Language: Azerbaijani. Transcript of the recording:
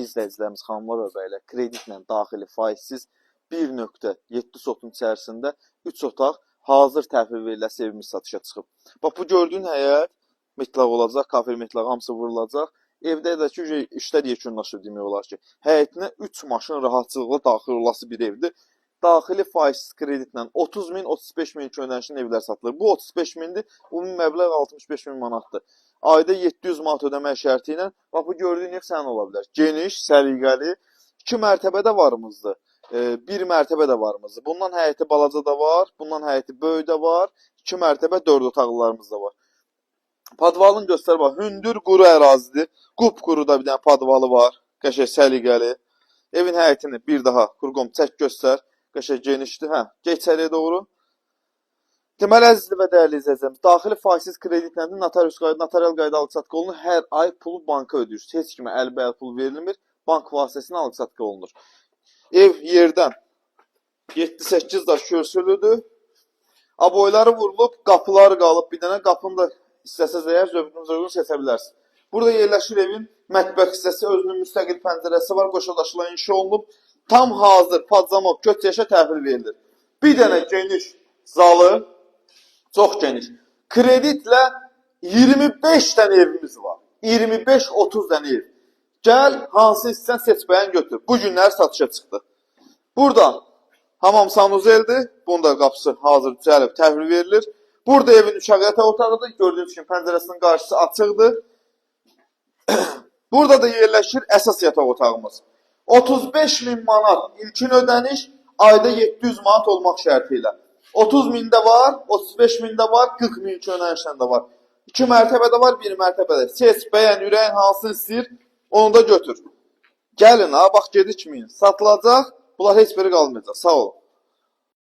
İzləyicilərimiz, xanımlar və bəylər, kreditlə daxili faizsiz 1.7 sotun içərisində 3 otaq hazır təhvil veriləsi evimiz satışa çıxıb. Bax, bu gördüyün həyət metlaq olacaq, kafe metlaq hamısı vurulacaq. Evdə də ki, işlər yekunlaşır demək olar ki, həyətinə 3 maşın rahatçılıqla daxil olası bir evdir. Daxili faizsiz kreditlə 30 min, 35 min ödənişli evlər satılır. Bu 35 mindir, ümumi məbləğ 65 min manatdır. Ayda 700 manat ödəmək şərti ilə, bax, bu gördüyün ev sənin ola bilər. Geniş, səliqəli, 2 mərtəbədə varımızdır, 1 mərtəbə də varımızdır. Bundan həyəti balaca da var, bundan həyəti böyük də var, 2 mərtəbə 4 otaqlılarımız da var. Padvalını göstər, bax, hündür, quru ərazidir. Qupquru da bir dənə padvalı var, qəşəng səliqəli. Evin həyətini bir daha qurqom çək göstər, qəşəng genişdir, hə, geç içəriyə doğru. Deməli, əzizli və dəyərli izləyicilərimiz, daxili faizsiz kreditlə notarial qayda alıq-satqı olunur. Hər ay pulu banka ödəyirsiniz. Heç kimə əlbəl pul verilmir. Bank vasitəsilə alıq-satqı olunur. Ev yerdən 7-8 daş körsülüdür. Aboyları vurulub, qapıları qalıb. Bir dənə qapını da istəsəz əgər zövqünüzə uyğun seçə bilərsiniz. Burada yerləşir evin mətbəx hissəsi, özünün müstəqil pəncərəsi var, qoşadaşla inşa olunub. Tam hazır, pacamot, göt yaşa təhvil verilir. Bir dənə geniş zalı, çox geniş. Kreditlə 25 dənə evimiz var. 25-30 dənə ev. Gəl, hansı istəyən seç bəyən götür. Bu günlər satışa çıxdı. Buradan hamam sanuzeldir. Bunun da qapısı hazır düzəlib təhvil verilir. Burada evin uşaq yataq otağıdır. Gördüyünüz kimi pəncərəsinin qarşısı açıqdır. Burada da yerləşir əsas yataq otağımız. 35 min manat ilkin ödəniş, ayda 700 manat olmaq şərti ilə. 30 mində var, 35 mində var, 40 min ödənişlə də var. 2 mərtəbədə var, 1 mərtəbədə. Seç, bəyən, ürəyin hansını istəyir, onu da götür. Gəlin, ha, bax, gedikməyin. Satılacaq, bunlar heç biri qalmayacaq. Sağ olun.